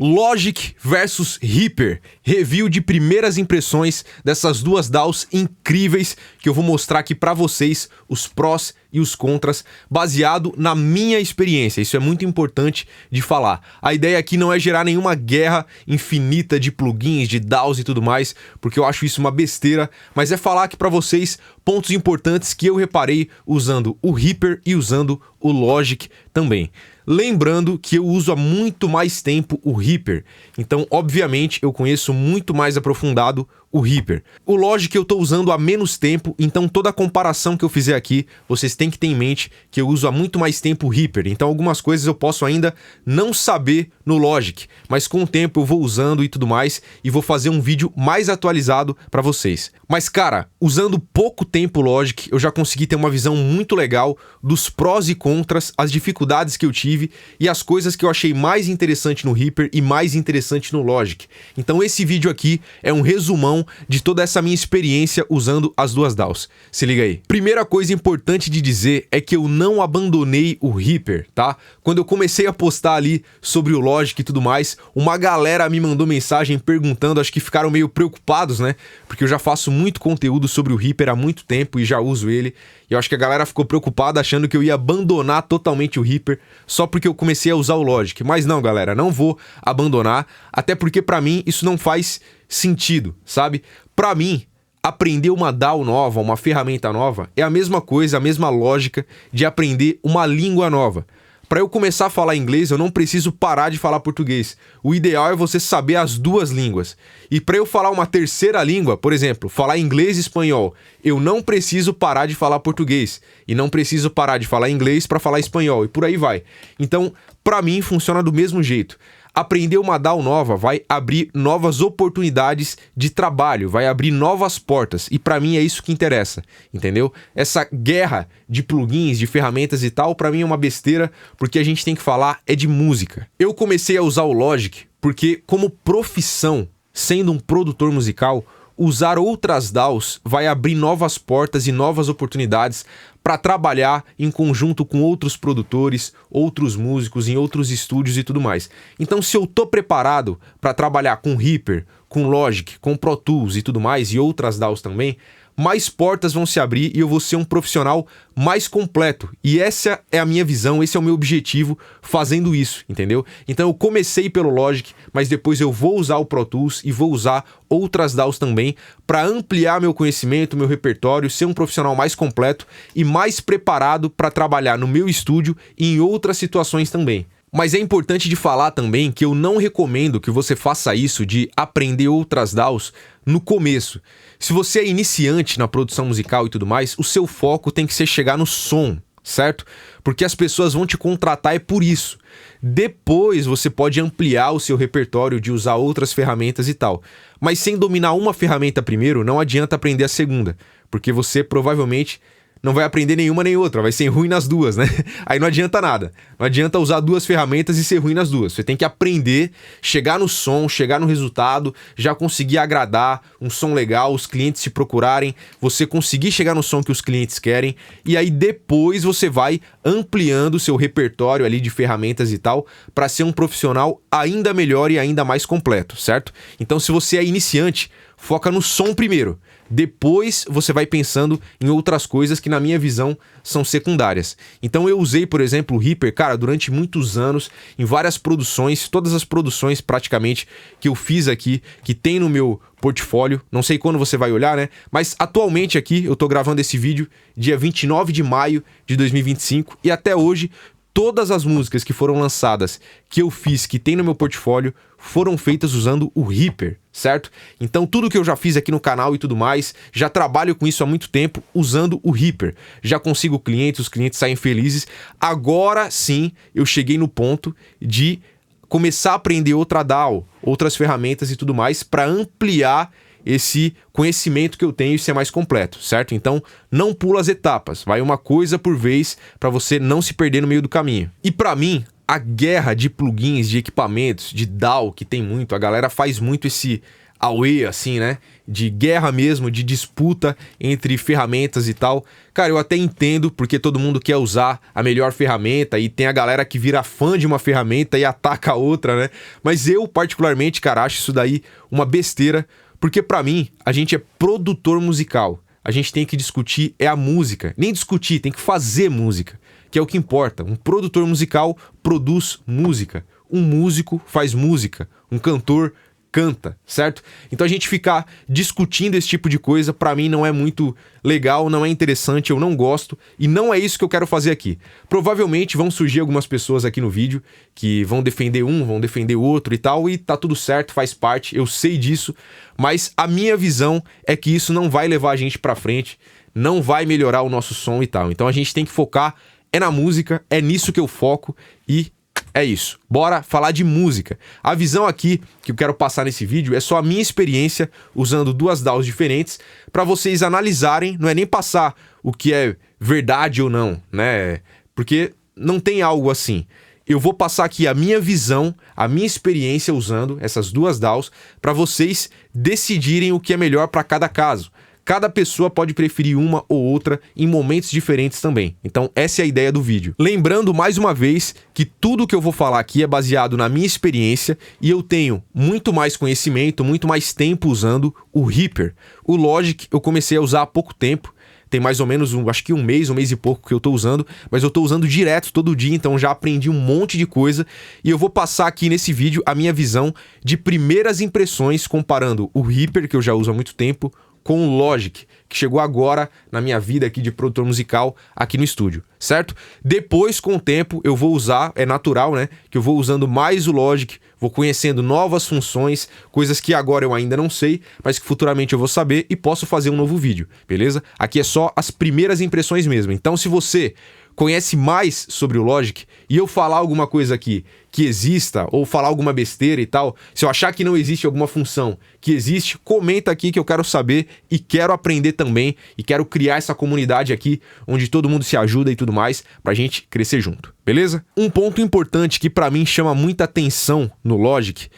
Logic versus Reaper, review de primeiras impressões dessas duas DAWs incríveis que eu vou mostrar aqui pra vocês, os prós e os contras, baseado na minha experiência. Isso é muito importante de falar. A ideia aqui não é gerar nenhuma guerra infinita de plugins, de DAWs e tudo mais, porque eu acho isso uma besteira, mas é falar aqui pra vocês pontos importantes que eu reparei usando o Reaper e usando o Logic também. Lembrando que eu uso há muito mais tempo o Reaper, então obviamente eu conheço muito mais aprofundado o Reaper. O Logic eu estou usando há menos tempo, então toda a comparação que eu fizer aqui, vocês têm que ter em mente que eu uso há muito mais tempo o Reaper, então algumas coisas eu posso ainda não saber no Logic, mas com o tempo eu vou usando e tudo mais, e vou fazer um vídeo mais atualizado para vocês. Mas cara, usando pouco tempo o Logic, eu já consegui ter uma visão muito legal dos prós e contras, as dificuldades que eu tive e as coisas que eu achei mais interessante no Reaper e mais interessante no Logic. Então esse vídeo aqui é um resumão de toda essa minha experiência usando as duas DAWs. Se liga aí. Primeira coisa importante de dizer é que eu não abandonei o Reaper, tá? Quando eu comecei a postar ali sobre o Logic e tudo mais, uma galera me mandou mensagem perguntando, acho que ficaram meio preocupados, né? Porque eu já faço muito conteúdo sobre o Reaper há muito tempo e já uso ele. E eu acho que a galera ficou preocupada achando que eu ia abandonar totalmente o Reaper só porque eu comecei a usar o Logic. Mas não, galera, não vou abandonar, até porque pra mim isso não faz sentido, sabe? Pra mim, aprender uma DAW nova, uma ferramenta nova, é a mesma coisa, a mesma lógica de aprender uma língua nova. Para eu começar a falar inglês, eu não preciso parar de falar português. O ideal é você saber as duas línguas. E para eu falar uma terceira língua, por exemplo, falar inglês e espanhol, eu não preciso parar de falar português. E não preciso parar de falar inglês para falar espanhol, e por aí vai. Então, para mim, funciona do mesmo jeito. Aprender uma DAW nova vai abrir novas oportunidades de trabalho, vai abrir novas portas, e pra mim é isso que interessa, entendeu? Essa guerra de plugins, de ferramentas e tal, pra mim é uma besteira, porque a gente tem que falar é de música. Eu comecei a usar o Logic porque, como profissão, sendo um produtor musical, usar outras DAWs vai abrir novas portas e novas oportunidades para trabalhar em conjunto com outros produtores, outros músicos, em outros estúdios e tudo mais. Então, se eu tô preparado para trabalhar com Reaper, com Logic, com Pro Tools e tudo mais, e outras DAWs também, mais portas vão se abrir e eu vou ser um profissional mais completo. E essa é a minha visão, esse é o meu objetivo fazendo isso, entendeu? Então eu comecei pelo Logic, mas depois eu vou usar o Pro Tools e vou usar outras DAWs também para ampliar meu conhecimento, meu repertório, ser um profissional mais completo e mais preparado para trabalhar no meu estúdio e em outras situações também. Mas é importante de falar também que eu não recomendo que você faça isso de aprender outras DAWs no começo. Se você é iniciante na produção musical e tudo mais, o seu foco tem que ser chegar no som, certo? Porque as pessoas vão te contratar por isso. Depois você pode ampliar o seu repertório de usar outras ferramentas e tal. Mas sem dominar uma ferramenta primeiro, não adianta aprender a segunda, porque você provavelmente não vai aprender nenhuma nem outra, vai ser ruim nas duas, né? Aí não adianta nada. Não adianta usar duas ferramentas e ser ruim nas duas. Você tem que aprender, chegar no som, chegar no resultado, já conseguir agradar, um som legal, os clientes te procurarem, você conseguir chegar no som que os clientes querem, e aí depois você vai ampliando o seu repertório ali de ferramentas e tal, para ser um profissional ainda melhor e ainda mais completo, certo? Então, se você é iniciante, foca no som primeiro. Depois você vai pensando em outras coisas que, na minha visão, são secundárias. Então eu usei, por exemplo, o Reaper, cara, durante muitos anos, em várias produções, todas as produções praticamente que eu fiz aqui, que tem no meu portfólio, não sei quando você vai olhar, né? Mas atualmente aqui, eu tô gravando esse vídeo dia 29 de maio de 2025 e até hoje, todas as músicas que foram lançadas, que eu fiz, que tem no meu portfólio, foram feitas usando o Reaper, certo? Então tudo que eu já fiz aqui no canal e tudo mais, já trabalho com isso há muito tempo usando o Reaper. Já consigo clientes, os clientes saem felizes. Agora sim, eu cheguei no ponto de começar a aprender outra DAW, outras ferramentas e tudo mais, para ampliar esse conhecimento que eu tenho e ser mais completo, certo? Então, não pula as etapas, vai uma coisa por vez para você não se perder no meio do caminho. E para mim, a guerra de plugins, de equipamentos, de DAW, que tem muito, a galera faz muito esse auê, assim, né? De guerra mesmo, de disputa entre ferramentas e tal. Cara, eu até entendo, porque todo mundo quer usar a melhor ferramenta e tem a galera que vira fã de uma ferramenta e ataca a outra, né? Mas eu, particularmente, cara, acho isso daí uma besteira, porque pra mim, a gente é produtor musical. A gente tem que discutir é a música. Nem discutir, tem que fazer música, que é o que importa. Um produtor musical produz música. Um músico faz música. Um cantor canta, certo? Então a gente ficar discutindo esse tipo de coisa, pra mim não é muito legal, não é interessante, eu não gosto e não é isso que eu quero fazer aqui. Provavelmente vão surgir algumas pessoas aqui no vídeo que vão defender um, vão defender o outro e tal, e tá tudo certo, faz parte, eu sei disso, mas a minha visão é que isso não vai levar a gente pra frente, não vai melhorar o nosso som e tal. Então a gente tem que focar é na música, é nisso que eu foco e é isso. Bora falar de música. A visão aqui que eu quero passar nesse vídeo é só a minha experiência usando duas DAWs diferentes para vocês analisarem, não é nem passar o que é verdade ou não, né? Porque não tem algo assim. Eu vou passar aqui a minha visão, a minha experiência usando essas duas DAWs para vocês decidirem o que é melhor para cada caso. Cada pessoa pode preferir uma ou outra em momentos diferentes também. Então essa é a ideia do vídeo. Lembrando mais uma vez que tudo que eu vou falar aqui é baseado na minha experiência e eu tenho muito mais conhecimento, muito mais tempo usando o Reaper. O Logic eu comecei a usar há pouco tempo. Tem mais ou menos, acho que um mês e pouco que eu tô usando, mas eu tô usando direto todo dia, então já aprendi um monte de coisa e eu vou passar aqui nesse vídeo a minha visão de primeiras impressões comparando o Reaper, que eu já uso há muito tempo, com o Logic, que chegou agora na minha vida aqui de produtor musical aqui no estúdio, certo? Depois, com o tempo, eu vou usar, é natural, né? Que eu vou usando mais o Logic, vou conhecendo novas funções, coisas que agora eu ainda não sei, mas que futuramente eu vou saber e posso fazer um novo vídeo, beleza? Aqui é só as primeiras impressões mesmo. Então, se você conhece mais sobre o Logic e eu falar alguma coisa aqui que exista ou falar alguma besteira e tal, se eu achar que não existe alguma função que existe, comenta aqui que eu quero saber e quero aprender também e quero criar essa comunidade aqui onde todo mundo se ajuda e tudo mais pra gente crescer junto, beleza? Um ponto importante que pra mim chama muita atenção no Logic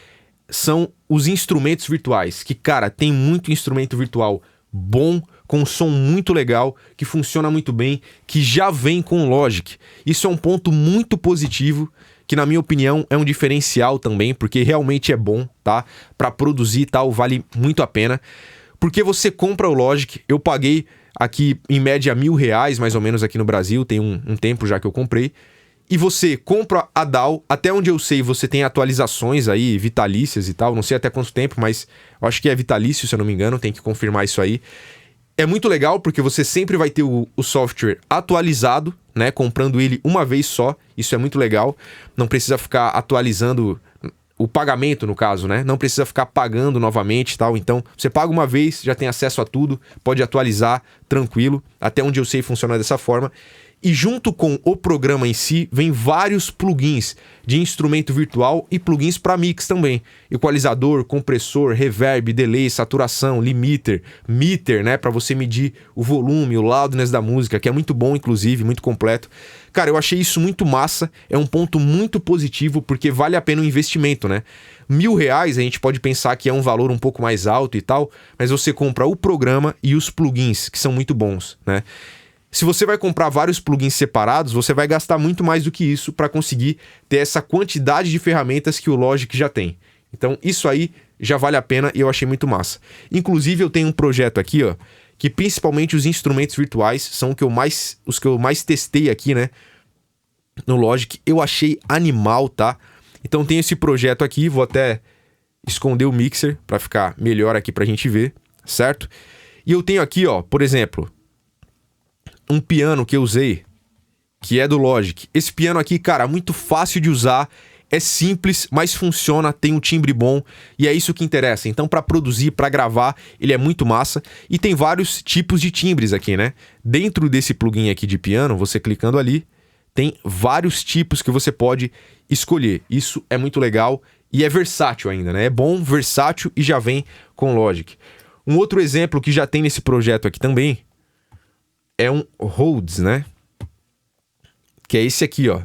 são os instrumentos virtuais, que cara, tem muito instrumento virtual bom, com um som muito legal, que funciona muito bem, que já vem com o Logic. Isso é um ponto muito positivo, que na minha opinião é um diferencial também, porque realmente é bom, tá? Pra produzir e tal, vale muito a pena. Porque você compra o Logic, eu paguei aqui em média R$1.000, mais ou menos aqui no Brasil, tem um tempo já que eu comprei. E você compra a DAW, até onde eu sei você tem atualizações aí, vitalícias e tal, não sei até quanto tempo, mas eu acho que é vitalício, se eu não me engano, tem que confirmar isso aí. É muito legal porque você sempre vai ter o software atualizado, né? Comprando ele uma vez só, isso é muito legal. Não precisa ficar atualizando o pagamento, no caso, né? Não precisa ficar pagando novamente e tal. Então, você paga uma vez, já tem acesso a tudo, pode atualizar tranquilo. Até onde eu sei funciona dessa forma. E junto com o programa em si, vem vários plugins de instrumento virtual e plugins para mix também. Equalizador, compressor, reverb, delay, saturação, limiter, meter, né? Para você medir o volume, o loudness da música, que é muito bom, inclusive, muito completo. Cara, eu achei isso muito massa, é um ponto muito positivo, porque vale a pena o investimento, né? R$1.000 a gente pode pensar que é um valor um pouco mais alto e tal, mas você compra o programa e os plugins, que são muito bons, né? Se você vai comprar vários plugins separados, você vai gastar muito mais do que isso para conseguir ter essa quantidade de ferramentas que o Logic já tem. Então isso aí já vale a pena e eu achei muito massa. Inclusive eu tenho um projeto aqui, ó, que principalmente os instrumentos virtuais são os que eu mais testei aqui, né, no Logic. Eu achei animal, tá? Então tem esse projeto aqui, vou até esconder o mixer para ficar melhor aqui pra gente ver, certo? E eu tenho aqui, ó, por exemplo, um piano que eu usei, que é do Logic. Esse piano aqui, cara, muito fácil de usar, é simples, mas funciona, tem um timbre bom e é isso que interessa. Então, para produzir, para gravar, ele é muito massa e tem vários tipos de timbres aqui, né? Dentro desse plugin aqui de piano, você clicando ali, tem vários tipos que você pode escolher. Isso é muito legal e é versátil ainda, né? É bom, versátil e já vem com Logic. Um outro exemplo que já tem nesse projeto aqui também é um Rhodes, né? Que é esse aqui, ó.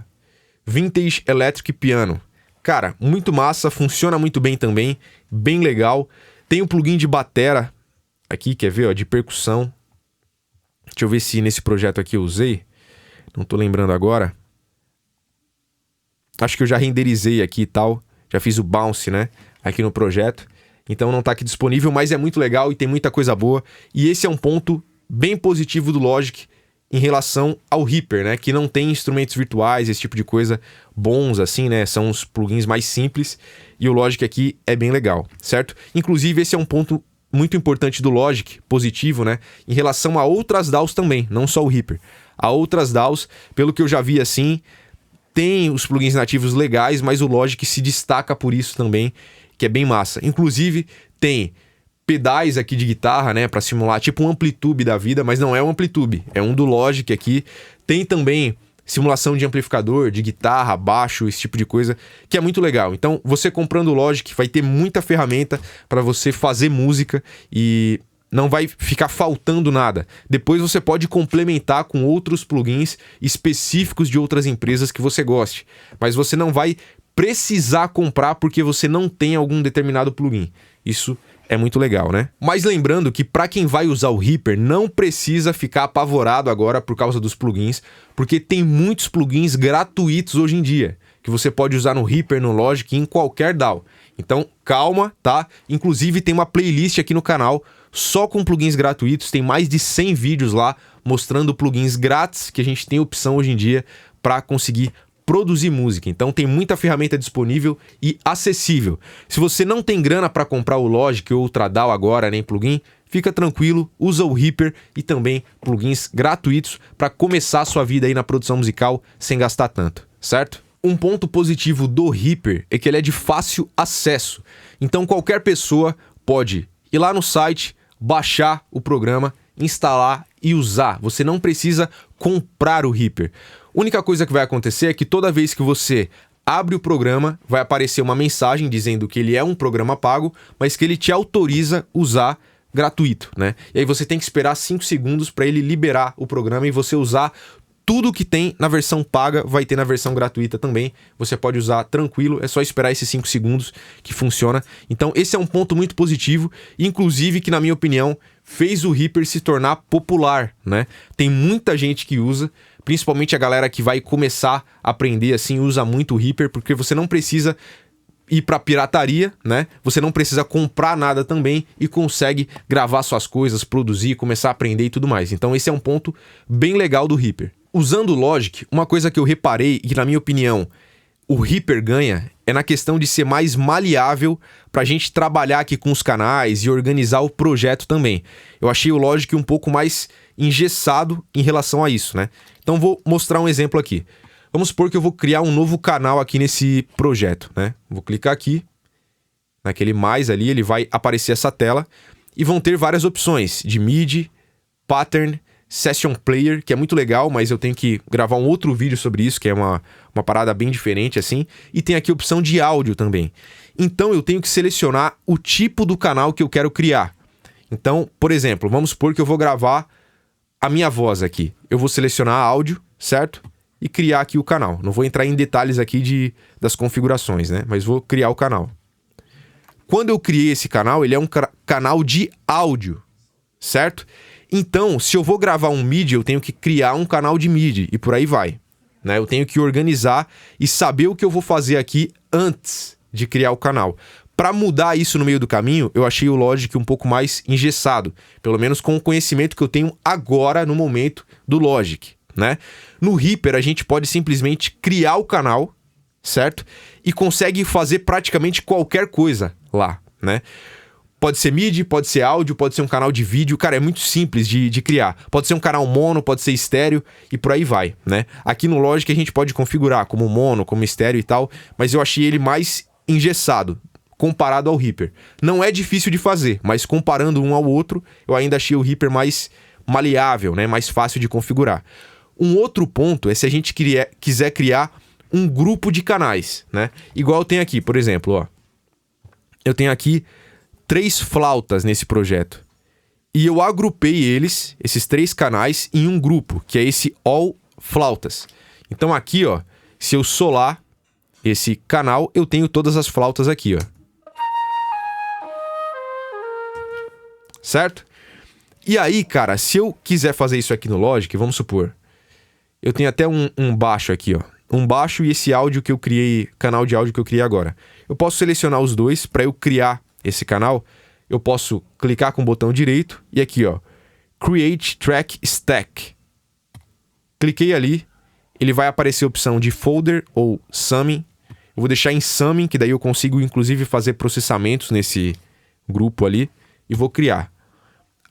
Vintage Electric Piano. Cara, muito massa, funciona muito bem também, bem legal. Tem o plugin de batera aqui, quer ver, ó, de percussão. Deixa eu ver se nesse projeto aqui eu usei. Não tô lembrando agora. Acho que eu já renderizei aqui e tal. Já fiz o bounce, né? Aqui no projeto. Então não tá aqui disponível, mas é muito legal e tem muita coisa boa. E esse é um ponto bem positivo do Logic em relação ao Reaper, né? Que não tem instrumentos virtuais, esse tipo de coisa bons assim, né? São os plugins mais simples. E o Logic aqui é bem legal, certo? Inclusive esse é um ponto muito importante do Logic, positivo, né? Em relação a outras DAWs também, não só o Reaper. A outras DAWs, pelo que eu já vi assim, tem os plugins nativos legais, mas o Logic se destaca por isso também, que é bem massa. Inclusive, tem pedais aqui de guitarra, né, para simular tipo um Amplitube da vida, mas não é um Amplitube, é um do Logic aqui. Tem também simulação de amplificador, de guitarra, baixo, esse tipo de coisa, que é muito legal. Então, você comprando o Logic vai ter muita ferramenta para você fazer música e não vai ficar faltando nada. Depois você pode complementar com outros plugins específicos de outras empresas que você goste, mas você não vai precisar comprar porque você não tem algum determinado plugin. Isso é muito legal, né? Mas lembrando que para quem vai usar o Reaper, não precisa ficar apavorado agora por causa dos plugins, porque tem muitos plugins gratuitos hoje em dia, que você pode usar no Reaper, no Logic, em qualquer DAW. Então, calma, tá? Inclusive tem uma playlist aqui no canal só com plugins gratuitos, tem mais de 100 vídeos lá mostrando plugins grátis que a gente tem opção hoje em dia para conseguir produzir música. Então tem muita ferramenta disponível e acessível. Se você não tem grana para comprar o Logic ou outra DAW agora, nem plugin, fica tranquilo, usa o Reaper e também plugins gratuitos para começar a sua vida aí na produção musical sem gastar tanto, certo? Um ponto positivo do Reaper é que ele é de fácil acesso. Então qualquer pessoa pode ir lá no site, baixar o programa, instalar e usar. Você não precisa comprar o Reaper. A única coisa que vai acontecer é que toda vez que você abre o programa, vai aparecer uma mensagem dizendo que ele é um programa pago, mas que ele te autoriza usar gratuito, né? E aí você tem que esperar 5 segundos para ele liberar o programa e você usar tudo que tem na versão paga, vai ter na versão gratuita também. Você pode usar tranquilo, é só esperar esses 5 segundos que funciona. Então esse é um ponto muito positivo, inclusive que na minha opinião fez o Reaper se tornar popular, né? Tem muita gente que usa, principalmente a galera que vai começar a aprender assim, usa muito o Reaper, porque você não precisa ir para pirataria, né? Você não precisa comprar nada também e consegue gravar suas coisas, produzir, começar a aprender e tudo mais. Então esse é um ponto bem legal do Reaper. Usando o Logic, uma coisa que eu reparei e que na minha opinião o Reaper ganha é na questão de ser mais maleável para a gente trabalhar aqui com os canais e organizar o projeto também. Eu achei o Logic um pouco mais engessado em relação a isso, né? Então vou mostrar um exemplo aqui. Vamos supor que eu vou criar um novo canal aqui nesse projeto, né? Vou clicar aqui, naquele mais ali, ele vai aparecer essa tela e vão ter várias opções de MIDI, Pattern, Session Player, que é muito legal, mas eu tenho que gravar um outro vídeo sobre isso, que é uma parada bem diferente assim. E tem aqui a opção de áudio também. Então eu tenho que selecionar o tipo do canal que eu quero criar. Então, por exemplo, vamos supor que eu vou gravar a minha voz aqui. Eu vou selecionar áudio, certo? E criar aqui o canal. Não vou entrar em detalhes aqui das configurações, né? Mas vou criar o canal. Quando eu criei esse canal, ele é um canal de áudio, certo? Então, se eu vou gravar um MIDI, eu tenho que criar um canal de MIDI e por aí vai, né? Eu tenho que organizar e saber o que eu vou fazer aqui antes de criar o canal. Para mudar isso no meio do caminho, eu achei o Logic um pouco mais engessado, pelo menos com o conhecimento que eu tenho agora no momento do Logic, né? No Reaper a gente pode simplesmente criar o canal, certo? E consegue fazer praticamente qualquer coisa lá, né? Pode ser MIDI, pode ser áudio, pode ser um canal de vídeo. Cara, é muito simples de criar. Pode ser um canal mono, pode ser estéreo e por aí vai, né? Aqui no Logic a gente pode configurar como mono, como estéreo e tal, mas eu achei ele mais engessado comparado ao Reaper. Não é difícil de fazer, mas comparando um ao outro, eu ainda achei o Reaper mais maleável, né? Mais fácil de configurar. Um outro ponto é se a gente quiser criar um grupo de canais, né? Igual eu tenho aqui, por exemplo, ó. Eu tenho aqui 3 flautas nesse projeto. E eu agrupei esses 3 canais, em um grupo, que é esse All Flautas. Então aqui, ó, se eu solar esse canal, eu tenho todas as flautas aqui, ó. certo? E aí, cara, se eu quiser fazer isso aqui no Logic, vamos supor, eu tenho até um baixo aqui, ó. Um baixo e esse áudio que eu criei, canal de áudio que eu criei agora. Eu posso selecionar os dois para eu criar esse canal. Eu posso clicar com o botão direito e aqui, ó, Create Track Stack. Cliquei ali, ele vai aparecer a opção de folder ou summing. Eu vou deixar em summing, que daí eu consigo inclusive fazer processamentos nesse grupo ali e vou criar.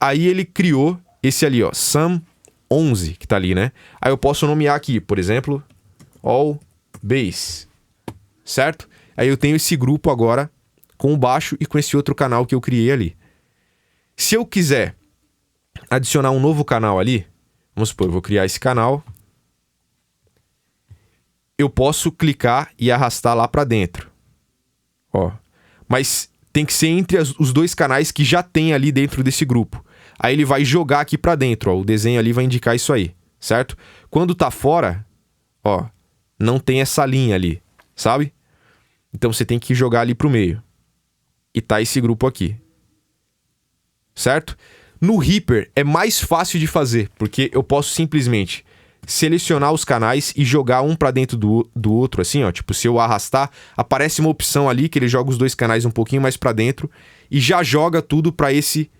Aí ele criou esse ali, ó, Sum 11, que tá ali, né? Aí eu posso nomear aqui, por exemplo, All Bass, certo? Aí eu tenho esse grupo agora com o baixo e com esse outro canal que eu criei ali. Se eu quiser adicionar um novo canal ali, vamos supor, eu vou criar esse canal, eu posso clicar e arrastar lá pra dentro, ó. Mas tem que ser entre os dois canais que já tem ali dentro desse grupo. Aí ele vai jogar aqui pra dentro, ó. O desenho ali vai indicar isso aí, certo? Quando tá fora, ó, não tem essa linha ali, sabe? Então você tem que jogar ali pro meio. E tá esse grupo aqui, certo? No Reaper é mais fácil de fazer, porque eu posso simplesmente selecionar os canais e jogar um pra dentro do outro, assim, ó. Tipo, se eu arrastar, aparece uma opção ali que ele joga os dois canais um pouquinho mais pra dentro e já joga tudo pra esse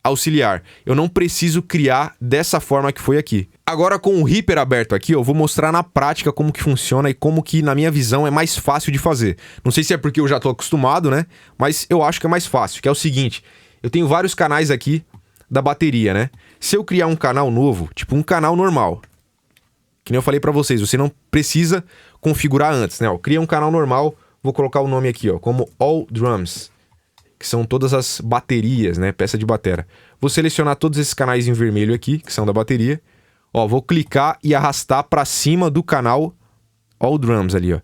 auxiliar. Eu não preciso criar dessa forma que foi aqui. Agora, com o Reaper aberto aqui, eu vou mostrar na prática como que funciona e como que, na minha visão, é mais fácil de fazer. Não sei se é porque eu já tô acostumado, né? Mas eu acho que é mais fácil, que é o seguinte. Eu tenho vários canais aqui da bateria, né? Se eu criar um canal novo, tipo um canal normal, que nem eu falei pra vocês, você não precisa configurar antes, né? Ó, cria um canal normal, vou colocar o nome aqui, ó, como All Drums, que são todas as baterias, né? Peça de batera. Vou selecionar todos esses canais em vermelho aqui, que são da bateria. Ó, vou clicar e arrastar pra cima do canal All Drums ali, ó.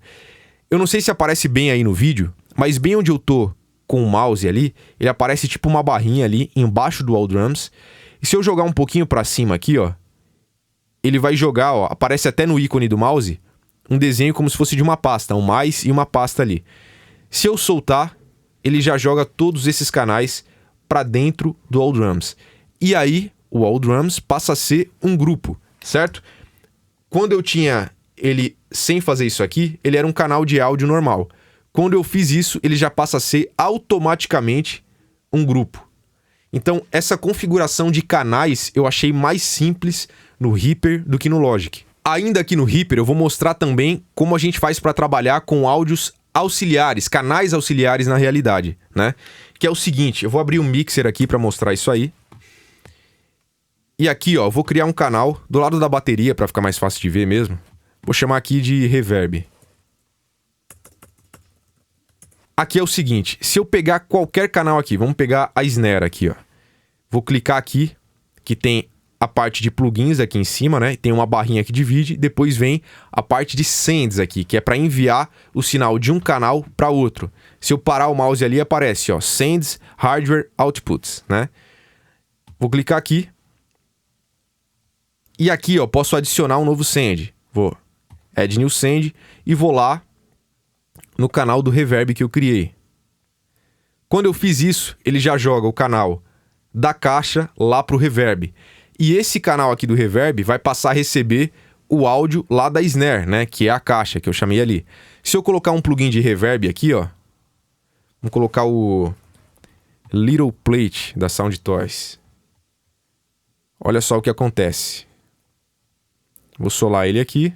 Eu não sei se aparece bem aí no vídeo, mas bem onde eu tô com o mouse ali, ele aparece tipo uma barrinha ali embaixo do All Drums. E se eu jogar um pouquinho pra cima aqui, ó, ele vai jogar, ó, aparece até no ícone do mouse, um desenho como se fosse de uma pasta, um mais e uma pasta ali. Se eu soltar, ele já joga todos esses canais para dentro do All Drums. E aí, o All Drums passa a ser um grupo, certo? Quando eu tinha ele sem fazer isso aqui, ele era um canal de áudio normal. Quando eu fiz isso, ele já passa a ser automaticamente um grupo. Então, essa configuração de canais eu achei mais simples no Reaper do que no Logic. Ainda aqui no Reaper, eu vou mostrar também como a gente faz para trabalhar com áudios auxiliares, canais auxiliares na realidade, né? Que é o seguinte, eu vou abrir um mixer aqui para mostrar isso aí. E aqui, ó, eu vou criar um canal do lado da bateria para ficar mais fácil de ver mesmo. Vou chamar aqui de reverb. Aqui é o seguinte, se eu pegar qualquer canal aqui, vamos pegar a snare aqui, ó. Vou clicar aqui, que tem a parte de plugins aqui em cima, né? Tem uma barrinha que divide, depois vem a parte de sends aqui, que é para enviar o sinal de um canal para outro. Se eu parar o mouse ali, aparece, ó, sends hardware outputs, né? Vou clicar aqui. E aqui, ó, posso adicionar um novo send. Vou add new send e vou lá no canal do reverb que eu criei. Quando eu fiz isso, ele já joga o canal da caixa lá pro reverb. E esse canal aqui do reverb vai passar a receber o áudio lá da snare, né? Que é a caixa que eu chamei ali. Se eu colocar um plugin de reverb aqui, ó. Vamos colocar o Little Plate da Sound Toys. Olha só o que acontece. Vou solar ele aqui.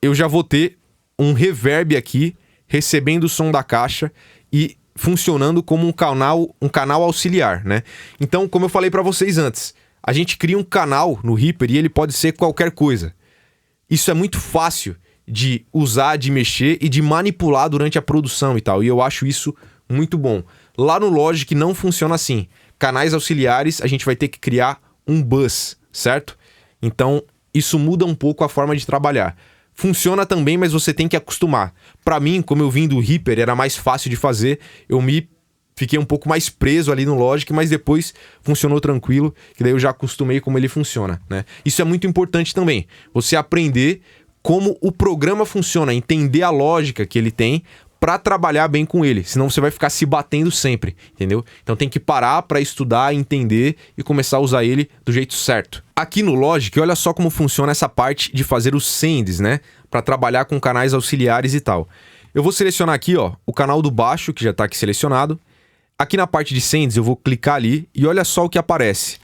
Eu já vou ter um reverb aqui recebendo o som da caixa e funcionando como um canal auxiliar, né? Então, como eu falei para vocês antes, a gente cria um canal no Reaper e ele pode ser qualquer coisa. Isso é muito fácil de usar, de mexer e de manipular durante a produção e tal. E eu acho isso muito bom. Lá no Logic não funciona assim. Canais auxiliares, a gente vai ter que criar um bus, certo? Então, isso muda um pouco a forma de trabalhar. Funciona também, mas você tem que acostumar. Para mim, como eu vim do Reaper, era mais fácil de fazer. Eu fiquei um pouco mais preso ali no Logic, mas depois funcionou tranquilo, que daí eu já acostumei como ele funciona, né? Isso é muito importante também. Você aprender como o programa funciona, entender a lógica que ele tem para trabalhar bem com ele, senão você vai ficar se batendo sempre, entendeu? Então tem que parar para estudar, entender e começar a usar ele do jeito certo. Aqui no Logic, olha só como funciona essa parte de fazer os sends, né? Para trabalhar com canais auxiliares e tal. Eu vou selecionar aqui, ó, o canal do baixo, que já tá aqui selecionado. Aqui na parte de sends eu vou clicar ali e olha só o que aparece.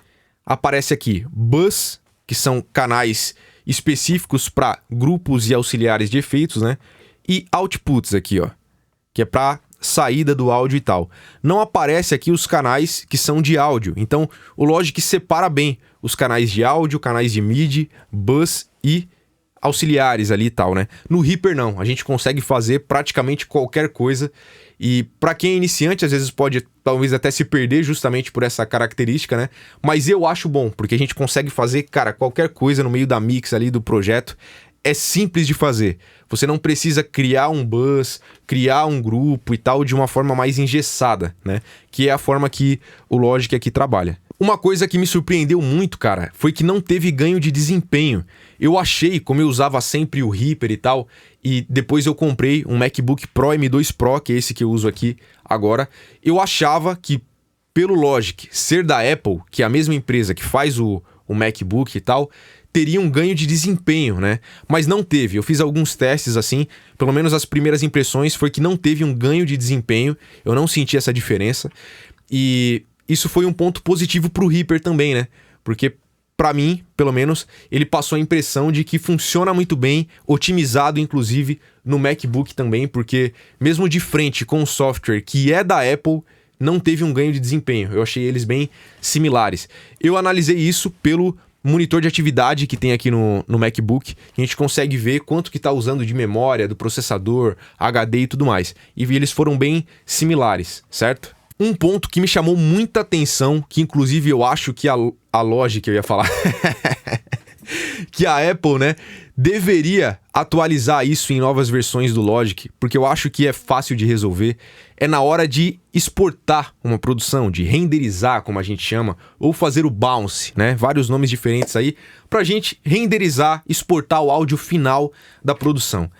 Aparece aqui bus, que são canais específicos para grupos e auxiliares de efeitos, né? E outputs aqui, ó, que é para saída do áudio e tal. Não aparece aqui os canais que são de áudio. Então, o Logic separa bem os canais de áudio, canais de MIDI, bus e auxiliares ali e tal, né? No Reaper não, a gente consegue fazer praticamente qualquer coisa. E para quem é iniciante, às vezes pode talvez até se perder justamente por essa característica, né? Mas eu acho bom, porque a gente consegue fazer, cara, qualquer coisa no meio da mix ali do projeto. É simples de fazer. Você não precisa criar um bus, criar um grupo e tal de uma forma mais engessada, né? Que é a forma que o Logic aqui trabalha. Uma coisa que me surpreendeu muito, cara, foi que não teve ganho de desempenho. Eu achei, como eu usava sempre o Reaper e tal, e depois eu comprei um MacBook Pro M2 Pro, que é esse que eu uso aqui agora, eu achava que pelo Logic ser da Apple, que é a mesma empresa que faz o MacBook e tal, teria um ganho de desempenho, né? Mas não teve. Eu fiz alguns testes assim, pelo menos as primeiras impressões foi que não teve um ganho de desempenho, eu não senti essa diferença, e isso foi um ponto positivo pro Reaper também, né? Porque pra mim, pelo menos, ele passou a impressão de que funciona muito bem, otimizado inclusive no MacBook também, porque mesmo de frente com o software que é da Apple, não teve um ganho de desempenho. Eu achei eles bem similares. Eu analisei isso pelo monitor de atividade que tem aqui no MacBook, a gente consegue ver quanto que está usando de memória, do processador, HD e tudo mais. E eles foram bem similares, certo? Um ponto que me chamou muita atenção, que inclusive eu acho que a Logic, eu ia falar, que a Apple, né, deveria atualizar isso em novas versões do Logic, porque eu acho que é fácil de resolver, é na hora de exportar uma produção, de renderizar, como a gente chama, ou fazer o bounce, né, vários nomes diferentes aí, pra gente renderizar, exportar o áudio final da produção.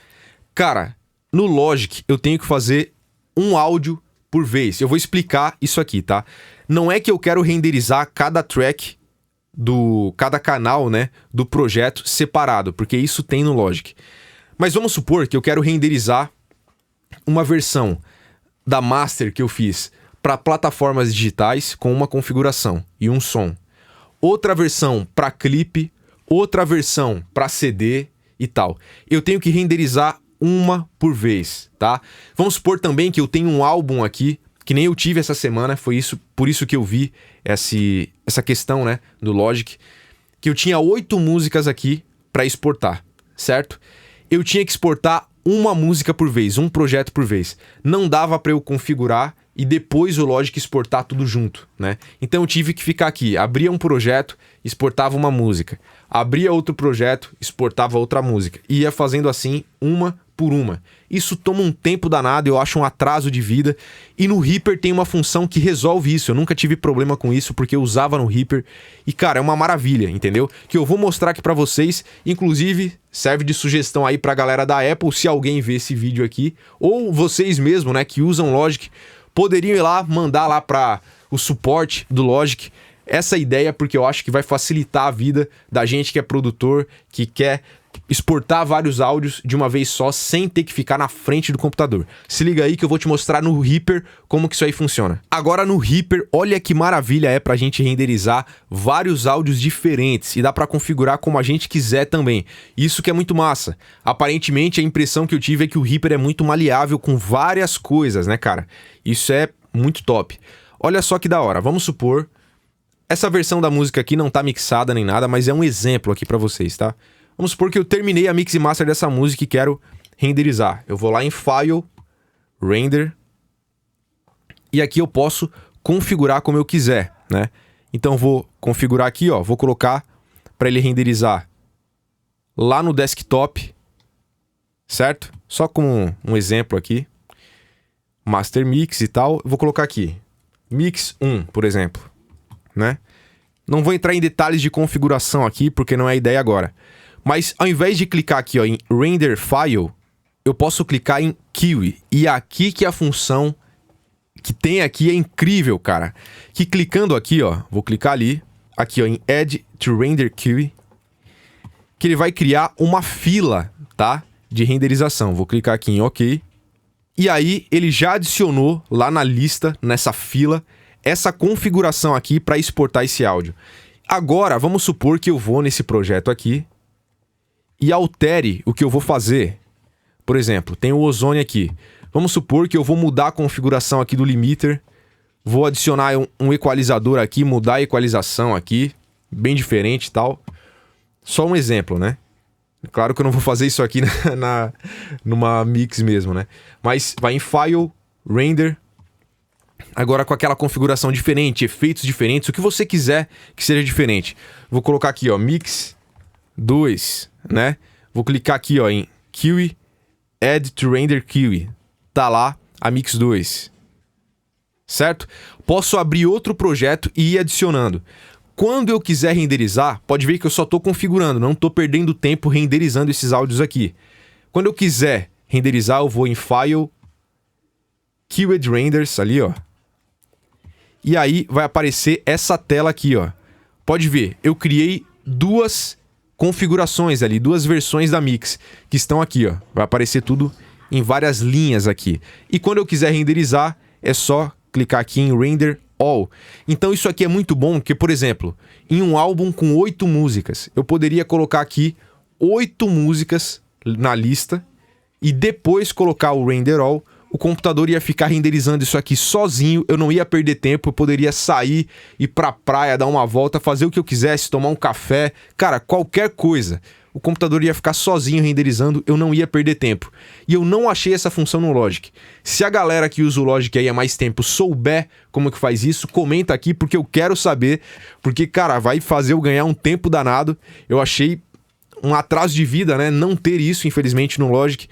Cara, no Logic eu tenho que fazer um áudio por vez. Eu vou explicar isso aqui, tá? Não é que eu quero renderizar cada track cada canal, né, do projeto separado, porque isso tem no Logic. Mas vamos supor que eu quero renderizar uma versão da master que eu fiz para plataformas digitais com uma configuração e um som. Outra versão para clipe, outra versão para CD e tal. Eu tenho que renderizar uma por vez, tá? Vamos supor também que eu tenho um álbum aqui, que nem eu tive essa semana, foi por isso que eu vi essa questão, né, do Logic, que eu tinha 8 músicas aqui para exportar, certo? Eu tinha que exportar uma música por vez, um projeto por vez. Não dava para eu configurar e depois o Logic exportar tudo junto, né? Então eu tive que ficar aqui, abria um projeto, exportava uma música, abria outro projeto, exportava outra música, e ia fazendo assim, uma por uma. Isso toma um tempo danado, eu acho um atraso de vida, e no Reaper tem uma função que resolve isso. Eu nunca tive problema com isso, porque eu usava no Reaper, e cara, é uma maravilha, entendeu? Que eu vou mostrar aqui pra vocês, inclusive serve de sugestão aí pra galera da Apple, se alguém vê esse vídeo aqui, ou vocês mesmo, né, que usam Logic, poderiam ir lá, mandar lá para o suporte do Logic essa ideia, porque eu acho que vai facilitar a vida da gente que é produtor, que quer exportar vários áudios de uma vez só, sem ter que ficar na frente do computador. Se liga aí que eu vou te mostrar no Reaper como que isso aí funciona. Agora no Reaper, olha que maravilha é pra gente renderizar vários áudios diferentes e dá pra configurar como a gente quiser também. Isso que é muito massa. Aparentemente a impressão que eu tive é que o Reaper é muito maleável com várias coisas, né, cara? Isso é muito top. Olha só que da hora. Vamos supor, essa versão da música aqui não tá mixada nem nada, mas é um exemplo aqui pra vocês, tá? Vamos supor que eu terminei a mix e master dessa música e quero renderizar. Eu vou lá em File, Render, e aqui eu posso configurar como eu quiser, né? Então eu vou configurar aqui, ó, vou colocar para ele renderizar lá no desktop, certo? Só como um exemplo aqui, Master Mix e tal, eu vou colocar aqui, Mix 1, por exemplo, né? Não vou entrar em detalhes de configuração aqui, porque não é a ideia agora. Mas ao invés de clicar aqui ó, em Render File, eu posso clicar em Kiwi. E aqui que a função que tem aqui é incrível, cara. Que clicando aqui, ó, vou clicar ali, aqui ó, em Add to Render Kiwi, que ele vai criar uma fila, tá? De renderização. Vou clicar aqui em OK. E aí ele já adicionou lá na lista, nessa fila, essa configuração aqui para exportar esse áudio. Agora, vamos supor que eu vou nesse projeto aqui e altere o que eu vou fazer. Por exemplo, tem o Ozone aqui. Vamos supor que eu vou mudar a configuração aqui do limiter. Vou adicionar um equalizador aqui, mudar a equalização aqui. Bem diferente e tal. Só um exemplo, né? Claro que eu não vou fazer isso aqui numa mix mesmo, né? Mas vai em File, Render. Agora com aquela configuração diferente, efeitos diferentes, o que você quiser que seja diferente. Vou colocar aqui, ó, Mix 2, né? Vou clicar aqui, ó, em Kiwi, Add to Render Kiwi. Tá lá a Mix 2. Certo? Posso abrir outro projeto e ir adicionando. Quando eu quiser renderizar, pode ver que eu só estou configurando, não estou perdendo tempo renderizando esses áudios aqui. Quando eu quiser renderizar, eu vou em File, Keyword Renders, ali, ó. E aí vai aparecer essa tela aqui, ó. Pode ver, eu criei duas configurações ali, duas versões da Mix, que estão aqui, ó. Vai aparecer tudo em várias linhas aqui. E quando eu quiser renderizar, é só clicar aqui em Render All. Então isso aqui é muito bom, porque, por exemplo, em um álbum com 8 músicas, eu poderia colocar aqui 8 músicas na lista e depois colocar o Render All. O computador ia ficar renderizando isso aqui sozinho, eu não ia perder tempo, eu poderia sair, ir pra praia, dar uma volta, fazer o que eu quisesse, tomar um café, cara, qualquer coisa. O computador ia ficar sozinho renderizando, eu não ia perder tempo. E eu não achei essa função no Logic. Se a galera que usa o Logic aí há mais tempo souber como que faz isso, comenta aqui, porque eu quero saber. Porque, cara, vai fazer eu ganhar um tempo danado. Eu achei um atraso de vida, né? Não ter isso, infelizmente, no Logic.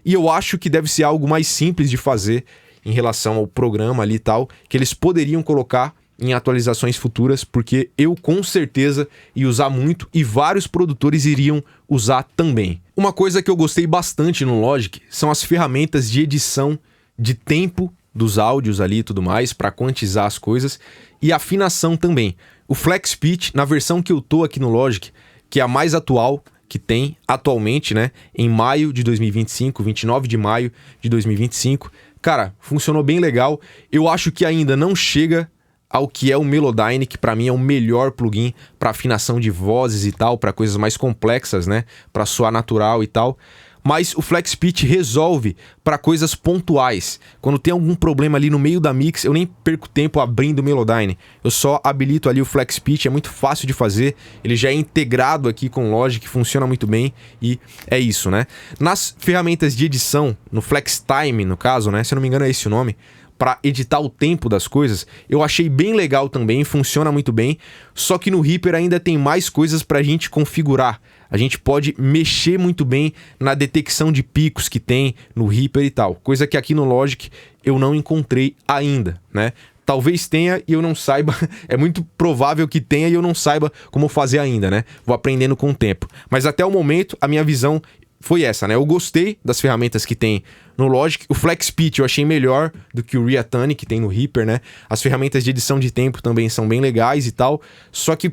E eu acho que deve ser algo mais simples de fazer em relação ao programa ali e tal, que eles poderiam colocar em atualizações futuras, porque eu com certeza ia usar muito e vários produtores iriam usar também. Uma coisa que eu gostei bastante no Logic são as ferramentas de edição de tempo dos áudios ali e tudo mais, para quantizar as coisas, e afinação também. O Flex Pitch, na versão que eu tô aqui no Logic, que é a mais atual que tem atualmente, né, em maio de 2025, 29 de maio de 2025, cara, funcionou bem legal. Eu acho que ainda não chega ao que é o Melodyne, que para mim é o melhor plugin para afinação de vozes e tal, para coisas mais complexas, né, para soar natural e tal. Mas o Flex Pitch resolve para coisas pontuais. Quando tem algum problema ali no meio da mix, eu nem perco tempo abrindo o Melodyne. Eu só habilito ali o Flex Pitch, é muito fácil de fazer. Ele já é integrado aqui com o Logic, funciona muito bem e é isso, né? Nas ferramentas de edição, no Flex Time, no caso, né? Se eu não me engano é esse o nome, para editar o tempo das coisas, eu achei bem legal também, funciona muito bem, só que no Reaper ainda tem mais coisas para a gente configurar. A gente pode mexer muito bem na detecção de picos que tem no Reaper e tal, coisa que aqui no Logic eu não encontrei ainda, né? Talvez tenha e eu não saiba, é muito provável que tenha e eu não saiba como fazer ainda, né? Vou aprendendo com o tempo. Mas até o momento, a minha visão foi essa, né? Eu gostei das ferramentas que tem no Logic. O Flex Pitch eu achei melhor do que o Reatone que tem no Reaper, né? As ferramentas de edição de tempo também são bem legais e tal, só que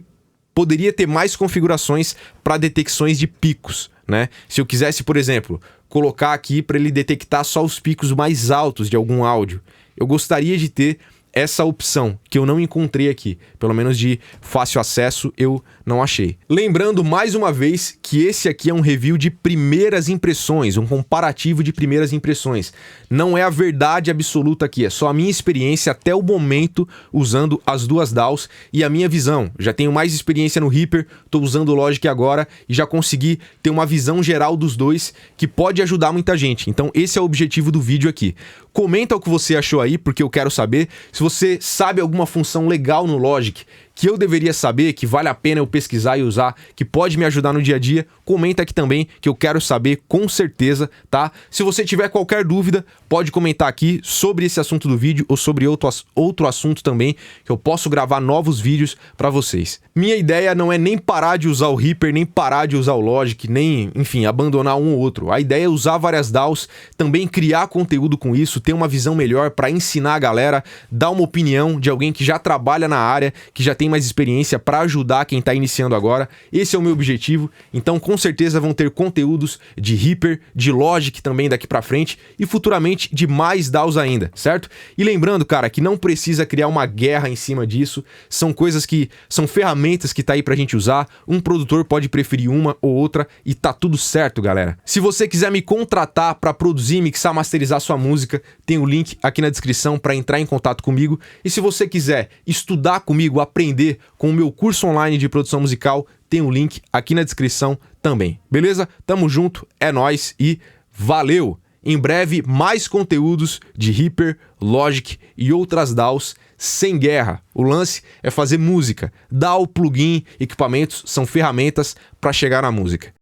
poderia ter mais configurações para detecções de picos, né? Se eu quisesse, por exemplo, colocar aqui para ele detectar só os picos mais altos de algum áudio, eu gostaria de ter essa opção, que eu não encontrei aqui. Pelo menos de fácil acesso, eu não achei. Lembrando mais uma vez que esse aqui é um review de primeiras impressões, um comparativo de primeiras impressões. Não é a verdade absoluta aqui, é só a minha experiência até o momento usando as duas DAWs e a minha visão. Já tenho mais experiência no Reaper, estou usando o Logic agora e já consegui ter uma visão geral dos dois que pode ajudar muita gente. Então esse é o objetivo do vídeo aqui. Comenta o que você achou aí, porque eu quero saber. Se você sabe alguma função legal no Logic que eu deveria saber, que vale a pena eu pesquisar e usar, que pode me ajudar no dia a dia, comenta aqui também, que eu quero saber com certeza, tá? Se você tiver qualquer dúvida, pode comentar aqui sobre esse assunto do vídeo ou sobre outro assunto também, que eu posso gravar novos vídeos para vocês. Minha ideia não é nem parar de usar o Reaper, nem parar de usar o Logic, nem, enfim, abandonar um ou outro. A ideia é usar várias DAWs, também criar conteúdo com isso, ter uma visão melhor para ensinar a galera, dar uma opinião de alguém que já trabalha na área, que já tem mais experiência para ajudar quem está iniciando agora. Esse é o meu objetivo. Então, com certeza vão ter conteúdos de Reaper, de Logic também daqui para frente e futuramente de mais DAWs ainda, certo? E lembrando, cara, que não precisa criar uma guerra em cima disso. São coisas que são ferramentas que tá aí pra gente usar. Um produtor pode preferir uma ou outra e tá tudo certo, galera. Se você quiser me contratar para produzir, mixar, masterizar sua música, tem o link aqui na descrição para entrar em contato comigo. E se você quiser estudar comigo, aprender com o meu curso online de produção musical, tem o link aqui na descrição também. Beleza? Tamo junto, é nóis e valeu! Em breve, mais conteúdos de Reaper, Logic e outras DAWs sem guerra. O lance é fazer música. DAW, plugin, equipamentos são ferramentas para chegar na música.